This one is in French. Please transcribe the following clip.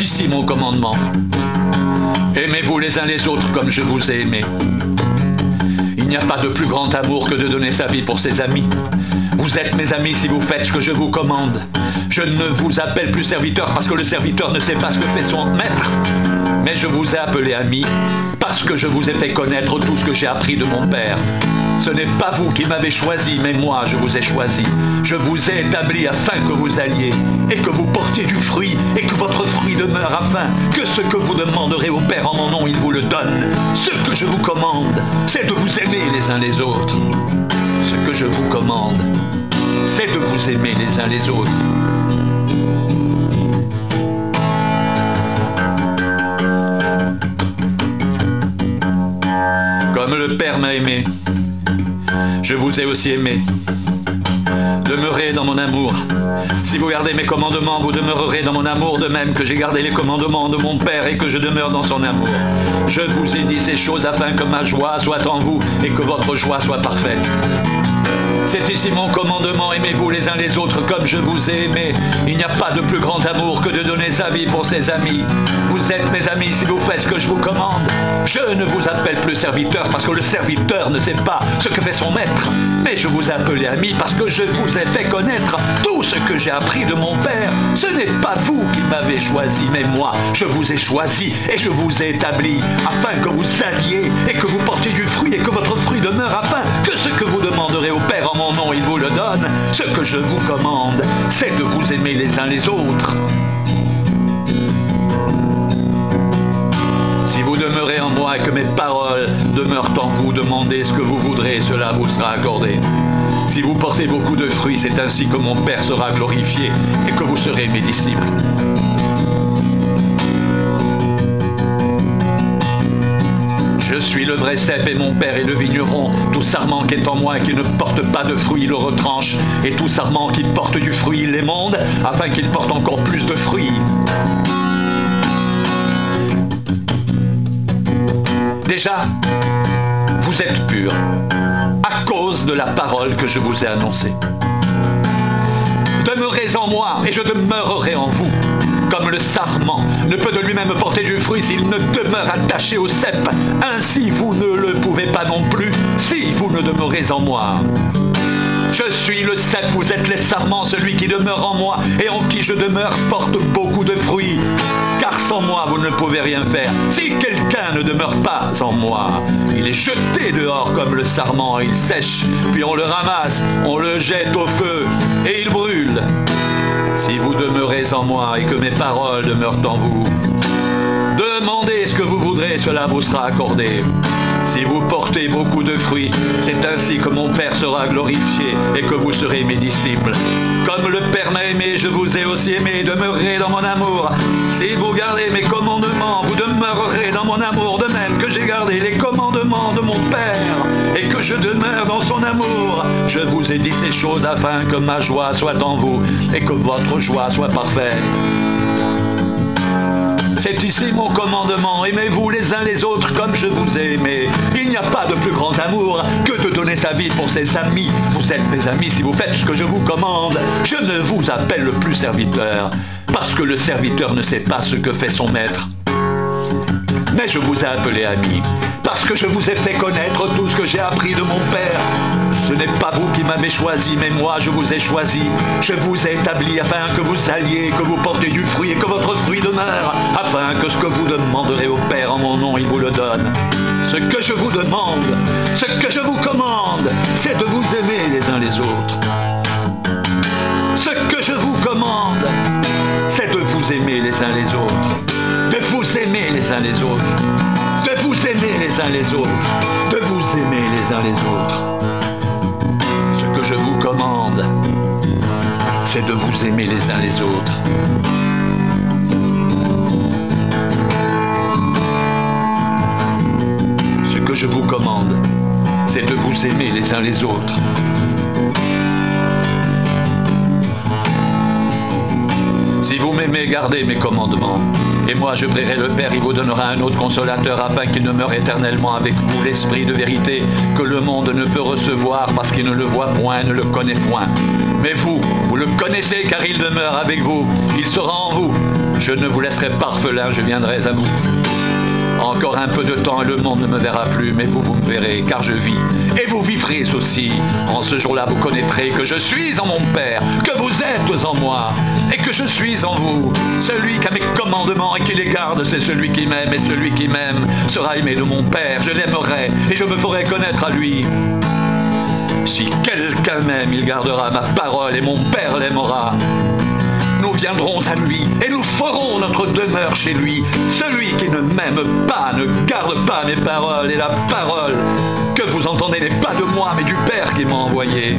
ici mon commandement. Aimez-vous les uns les autres comme je vous ai aimés. Il n'y a pas de plus grand amour que de donner sa vie pour ses amis. Vous êtes mes amis si vous faites ce que je vous commande. Je ne vous appelle plus serviteur parce que le serviteur ne sait pas ce que fait son maître. Mais je vous ai appelé ami parce que je vous ai fait connaître tout ce que j'ai appris de mon Père. Ce n'est pas vous qui m'avez choisi, mais moi je vous ai choisi. Je vous ai établi afin que vous alliez et que vous portiez du fruit et que votre fruit demeure, afin que ce que vous demanderez au Père en mon nom, il vous le donne. Ce que je vous commande, c'est de vous aimer les uns les autres. Ce que je vous commande, c'est de vous aimer les uns les autres. Comme le Père m'a aimé, je vous ai aussi aimé. Demeurez dans mon amour. Si vous gardez mes commandements, vous demeurerez dans mon amour, de même que j'ai gardé les commandements de mon Père et que je demeure dans son amour. Je vous ai dit ces choses afin que ma joie soit en vous et que votre joie soit parfaite. C'est ici mon commandement, aimez-vous les uns les autres comme je vous ai aimé. Il n'y a pas de plus grand amour que de donner sa vie pour ses amis. Vous êtes mes amis si vous faites ce que je vous commande. Je ne vous appelle plus serviteur parce que le serviteur ne sait pas ce que fait son maître. Mais je vous ai appelé ami parce que je vous ai fait connaître tout ce que j'ai appris de mon Père. Ce n'est pas vous qui m'avez choisi, mais moi, je vous ai choisi et je vous ai établi afin que vous alliez et que vous portiez du fruit et que votre fruit demeure, afin que ce que vous demanderez au Père en mon nom, il vous le donne. Ce que je vous commande, c'est de vous aimer les uns les autres. Si vous demeurez en moi et que mes paroles demeurent en vous, demandez ce que vous voudrez et cela vous sera accordé. Si vous portez beaucoup de fruits, c'est ainsi que mon Père sera glorifié et que vous serez mes disciples. Je suis le vrai cep et mon Père est le vigneron. Tout sarment qui est en moi et qui ne porte pas de fruits, il le retranche. Et tout sarment qui porte du fruit, il l'émonde, afin qu'il porte encore plus de fruits. Déjà, vous êtes purs, à cause de la parole que je vous ai annoncée. Demeurez en moi et je demeurerai en vous. Comme le sarment ne peut de lui-même porter du fruit s'il ne demeure attaché au cep, ainsi vous ne le pouvez pas non plus si vous ne demeurez en moi. Je suis le cep, vous êtes les sarments, celui qui demeure en moi et en qui je demeure porte beaucoup de fruits. Car sans moi, vous ne pouvez rien faire. Si quelqu'un ne demeure pas en moi, il est jeté dehors comme le sarment, il sèche, puis on le ramasse, on le jette au feu et il brûle. Si vous demeurez en moi et que mes paroles demeurent en vous, demandez ce que vous voudrez, cela vous sera accordé. Si vous portez beaucoup de fruits, c'est ainsi que mon Père sera glorifié et que vous serez mes disciples. Comme le Père m'a aimé, je vous ai aussi aimé, demeurez dans mon amour. Si vous gardez mes commandements, vous demeurerez dans mon amour, de même que j'ai gardé les commandements de mon Père et que je demeure dans son amour. Je vous ai dit ces choses afin que ma joie soit en vous et que votre joie soit parfaite. C'est ici mon commandement, aimez-vous les uns les autres comme je vous ai aimé. Il n'y a pas de plus grand amour que de donner sa vie pour ses amis. Vous êtes mes amis si vous faites ce que je vous commande. Je ne vous appelle plus serviteur, parce que le serviteur ne sait pas ce que fait son maître. Mais je vous ai appelé ami, parce que je vous ai fait connaître tout ce que j'ai appris de mon Père. Ce n'est pas vous qui m'avez choisi, mais moi je vous ai choisi. Je vous ai établi afin que vous alliez, que vous portiez du fruit et que votre fruit demeure, afin que ce que vous demanderez au Père en mon nom, il vous le donne. Ce que je vous demande, ce que je vous commande, c'est de vous aimer les uns les autres. Ce que je vous commande, c'est de vous aimer les uns les autres. De vous aimer les uns les autres. De vous aimer les uns les autres. De vous aimer les uns les autres. Ce que je vous commande, c'est de vous aimer les uns les autres. Ce que je vous commande, c'est de vous aimer les uns les autres. Si vous m'aimez, gardez mes commandements. Et moi, je prierai le Père, il vous donnera un autre consolateur afin qu'il demeure éternellement avec vous, l'Esprit de vérité que le monde ne peut recevoir parce qu'il ne le voit point, ne le connaît point. Mais vous le connaissez car il demeure avec vous, il sera en vous. Je ne vous laisserai pas orphelin, je viendrai à vous. Encore un peu de temps et le monde ne me verra plus, mais vous me verrez, car je vis. Et vous vivrez aussi. En ce jour-là, vous connaîtrez que je suis en mon Père, que vous êtes en moi, et que je suis en vous. Celui qui a mes commandements et qui les garde, c'est celui qui m'aime, et celui qui m'aime sera aimé de mon Père. Je l'aimerai, et je me ferai connaître à lui. Si quelqu'un m'aime, il gardera ma parole, et mon Père l'aimera. Nous viendrons à lui et nous ferons notre demeure chez lui. Celui qui ne m'aime pas ne garde pas mes paroles, et la parole que vous entendez n'est pas de moi mais du Père qui m'a envoyé.